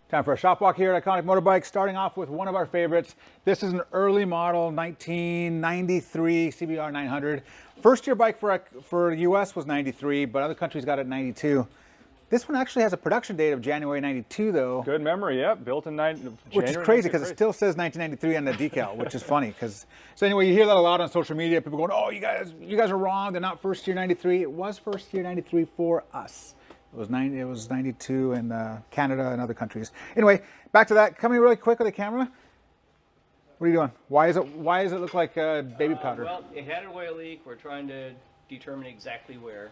Time for a shop walk here at Iconic Motorbikes, starting off with one of our favorites. This is an early model 1993 CBR 900. First year bike for US was 93, but other countries got it 92. This one actually has a production date of January 92 though. Good memory, yep. Built in January. Which is crazy because it still says 1993 on the decal, which is funny. So anyway, you hear that a lot on social media. People going, oh, you guys are wrong. They're not first year 93. It was first year 93 for us. It was 92 in Canada and other countries. Anyway, back to that. Coming really quick with the camera. What are you doing? Why does it look like baby powder? Well, it had an oil leak. We're trying to determine exactly where.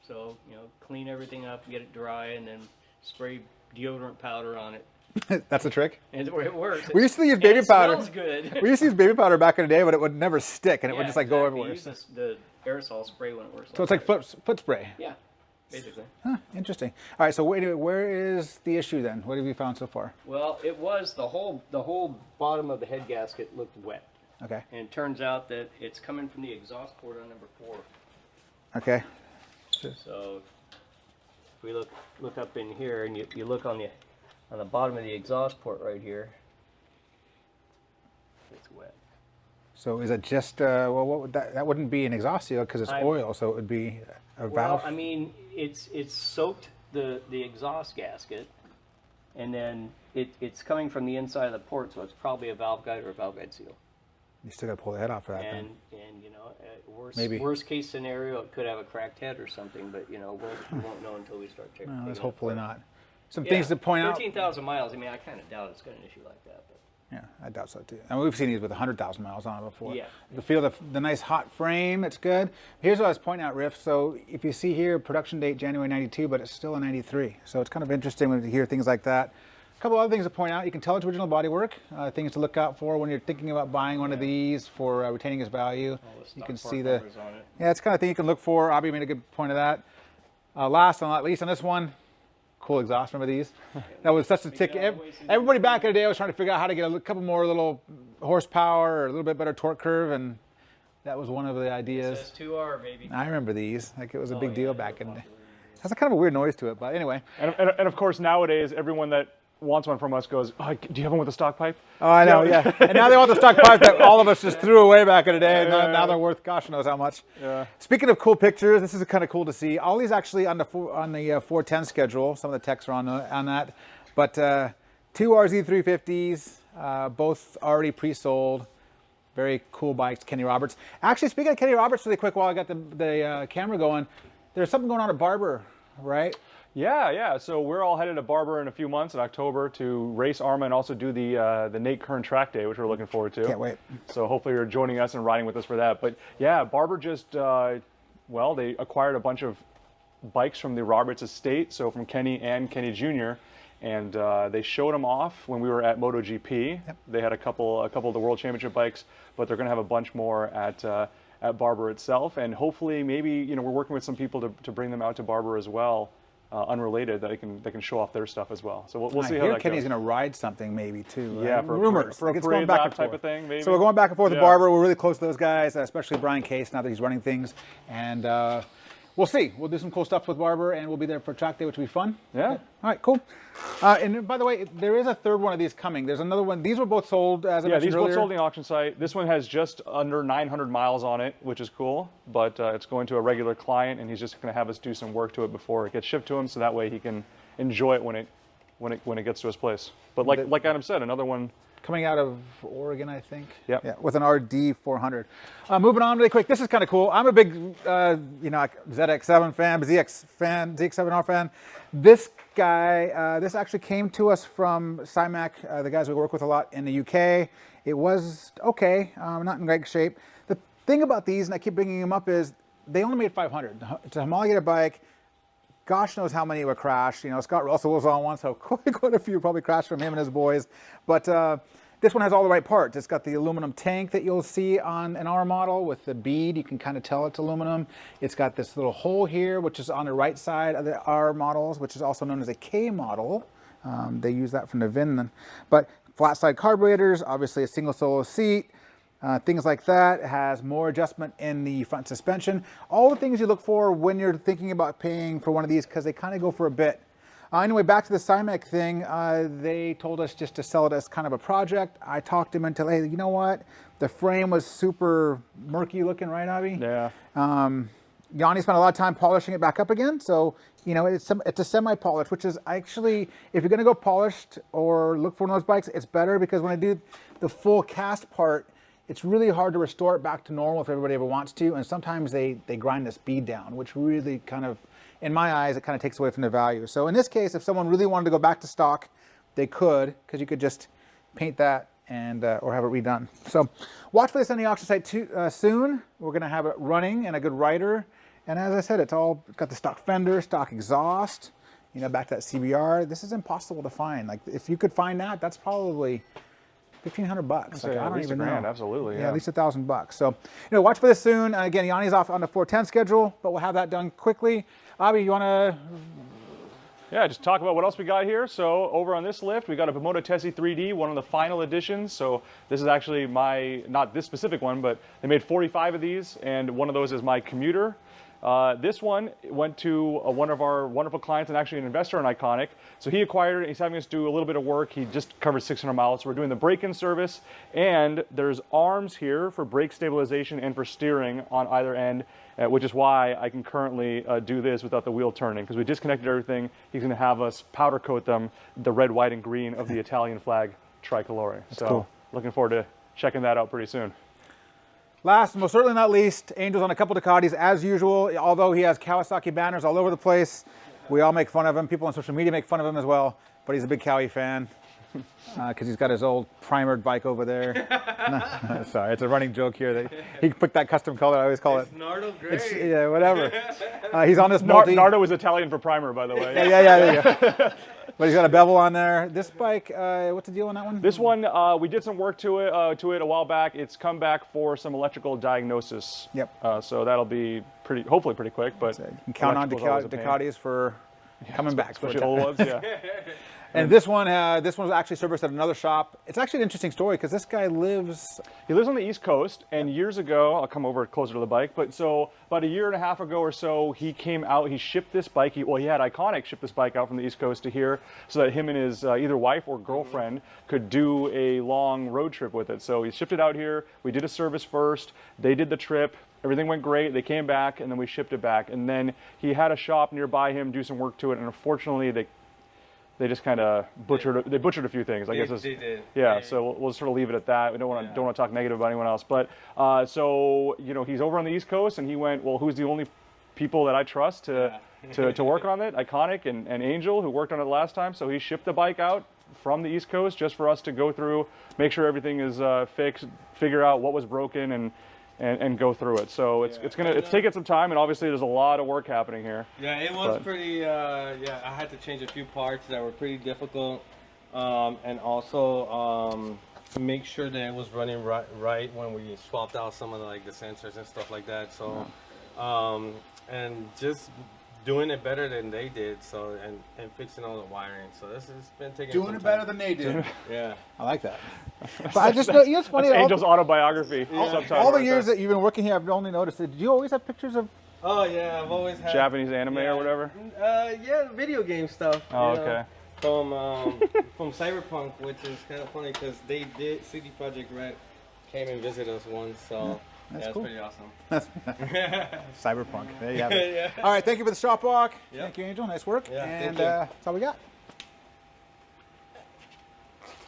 So, clean everything up, get it dry, and then spray deodorant powder on it. That's the trick? And it works. We used to use baby powder. It smells good. We used to use baby powder back in the day, but it would never stick, and it would just go everywhere. You use the aerosol spray when it works. So it's like foot spray? Yeah, basically. Huh, interesting. All right, so where is the issue then? What have you found so far? Well, it was the whole bottom of the head gasket looked wet. Okay. And it turns out that it's coming from the exhaust port on number 4. Okay. So if we look up in here and you look on the bottom of the exhaust port right here, it's wet. So is it just well, what would that wouldn't be an exhaust seal because it's oil, so it would be a valve? Well, I mean, it's soaked the exhaust gasket, and then it's coming from the inside of the port, so it's probably a valve guide or a valve guide seal. You still got to pull the head off for that. And Maybe. worst case scenario, it could have a cracked head or something, but we won't know until we start checking. Well, let's hopefully not. Some things to point out. 13,000 miles. I mean, I kind of doubt it's got an issue like that. But. Yeah, I doubt so too. And we've seen these with 100,000 miles on it before. Yeah. You feel the nice hot frame. It's good. Here's what I was pointing out, Riff. So if you see here, production date January 92, but it's still a 93. So it's kind of interesting when you hear things like that. A couple other things to point out. You can tell it's original bodywork. Things to look out for when you're thinking about buying one of these for retaining its value. You can see the it's kind of thing you can look for. Abhi made a good point of that. Last but not least on this one, cool exhaust. Remember these? That was such a tick. Everybody back in the day was trying to figure out how to get a couple more little horsepower or a little bit better torque curve, and that was one of the ideas. SS2R, baby. I remember these. Like it was a big deal back in the day. Has a kind of a weird noise to it, but anyway. And of course nowadays everyone that wants one from us goes, oh, do you have one with a stock pipe? Oh, I know, yeah. And now they want the stock pipe that all of us just threw away back in the day, and now they're worth gosh knows how much. Yeah. Speaking of cool pictures, this is kind of cool to see. All these actually on the 410 schedule. Some of the techs are on that. But two RZ350s, both already pre-sold. Very cool bikes, Kenny Roberts. Actually, speaking of Kenny Roberts, really quick while I got the camera going, there's something going on at Barber, right? Yeah. So we're all headed to Barber in a few months in October to race ARMA and also do the Nate Kern track day, which we're looking forward to. Can't wait. So hopefully you're joining us and riding with us for that. But yeah, Barber just, they acquired a bunch of bikes from the Roberts estate, so from Kenny and Kenny Jr., and they showed them off when we were at MotoGP. Yep. They had a couple of the World Championship bikes, but they're going to have a bunch more at Barber itself, and hopefully maybe we're working with some people to bring them out to Barber as well. Unrelated, that they can show off their stuff as well. So we'll see how that Kenny's goes. going to ride something maybe too. Yeah, rumors. For a it's parade going back lap and type forth. of thing, maybe. So we're going back and forth with Barber. We're really close to those guys, especially Brian Case now that he's running things. And we'll see. We'll do some cool stuff with Barber, and we'll be there for track day, which will be fun. Yeah. All right, cool. And by the way, there is a third one of these coming. There's another one. These were both sold, as I mentioned these earlier. both sold on the auction site. This one has just under 900 miles on it, which is cool. But it's going to a regular client, and he's just going to have us do some work to it before it gets shipped to him, so that way he can enjoy it when it gets to his place. But like Adam said, another one coming out of Oregon, I think. Yep. Yeah, with an RD 400. Moving on really quick. This is kind of cool. I'm a big, ZX7 fan, ZX7R fan. This guy, this actually came to us from Cymac, the guys we work with a lot in the UK. It was okay, not in great shape. The thing about these, and I keep bringing them up, is they only made 500. It's a homologated bike. Gosh knows how many would crash. Scott Russell was on one, so quite a few probably crashed from him and his boys. But this one has all the right parts. It's got the aluminum tank that you'll see on an R model with the bead. You can kind of tell it's aluminum. It's got this little hole here, which is on the right side of the R models, which is also known as a K model. They use that from the VIN. But flat side carburetors, obviously a single solo seat. Things like that. It has more adjustment in the front suspension. All the things you look for when you're thinking about paying for one of these, because they kind of go for a bit. Anyway, back to the Cymec thing. They told us just to sell it as kind of a project. I talked him into, hey, you know what? The frame was super murky looking, right, Abhi? Yeah. Yanni spent a lot of time polishing it back up again. So, you know, it's a semi-polish, which is actually, if you're going to go polished or look for one of those bikes, it's better because when I do the full cast part, it's really hard to restore it back to normal if everybody ever wants to. And sometimes they grind the speed down, which really kind of, in my eyes, it kind of takes away from the value. So in this case, if someone really wanted to go back to stock, they could, because you could just paint that and or have it redone. So watch for this on the auction site soon. We're going to have it running and a good rider. And as I said, it's got the stock fender, stock exhaust, you know, back to that CBR. This is impossible to find. Like, if you could find that, that's probably $1,500. Like, I don't even know. Absolutely. Yeah, at least $1,000. So, you know, watch for this soon. Again, Yanni's off on the 410 schedule, but we'll have that done quickly. Abhi, you want to? Yeah, just talk about what else we got here. So over on this lift, we got a Pomoto Tessie 3D, one of the final editions. So this is actually not this specific one, but they made 45 of these, and one of those is my commuter. This one went to one of our wonderful clients and actually an investor in Iconic. So he acquired it. He's having us do a little bit of work. He just covered 600 miles. So we're doing the break-in service, and there's arms here for brake stabilization and for steering on either end, which is why I can currently do this without the wheel turning, because we disconnected everything. He's going to have us powder coat them the red, white, and green of the Italian flag tricolore. So cool. Looking forward to checking that out pretty soon. Last, most certainly not least, Angel's on a couple Ducatis as usual. Although he has Kawasaki banners all over the place, we all make fun of him. People on social media make fun of him as well. But he's a big Kawi fan because he's got his old primered bike over there. No, sorry, it's a running joke here. That he picked that custom color. I always call it. Nardo Gray. Yeah, whatever. He's on this multi. Nardo is Italian for primer, by the way. Yeah. But he's got a bevel on there. This bike, what's the deal on that one? This one, we did some work to it a while back. It's come back for some electrical diagnosis. Yep. So that'll be hopefully pretty quick. But you can count on Ducatis for coming back. Especially old ones, yeah. And this one was actually serviced at another shop. It's actually an interesting story because this guy lives... He lives on the East Coast, and years ago, I'll come over closer to the bike, but so about a year and a half ago or so, he came out, he shipped this bike, he had Iconic ship this bike out from the East Coast to here so that him and his either wife or girlfriend could do a long road trip with it. So he shipped it out here, we did a service first, they did the trip, everything went great, they came back, and then we shipped it back. And then he had a shop nearby him do some work to it, and unfortunately, they just kind of butchered a few things. I guess they did. Yeah, so we'll sort of leave it at that. We don't want to talk negative about anyone else. But so you know, he's over on the East Coast, and he went, well, who's the only people that I trust to work on it? Iconic and Angel, who worked on it last time. So he shipped the bike out from the East Coast just for us to go through, make sure everything is fixed, figure out what was broken, and go through it. So it's taking some time, and obviously there's a lot of work happening here. Yeah, it was pretty. I had to change a few parts that were pretty difficult, and also make sure that it was running right when we swapped out some of the sensors and stuff like that. So, and just doing it better than they did. So and fixing all the wiring. So this has been taking doing it better than they did. Yeah, I like that. But I just know, you know, it's funny. Angel's autobiography. All the years that you've been working here, I've only noticed it. Did you always have pictures of? Oh yeah, I've always had Japanese anime or whatever. Yeah, video game stuff. Oh, okay. From Cyberpunk, which is kind of funny because they did CD Projekt Red came and visited us once, so That's that's cool. pretty awesome. That's Cyberpunk. There you have it. All right, thank you for the shop walk. Yeah. Thank you, Angel. Nice work. Yeah, thank and you. that's all we got.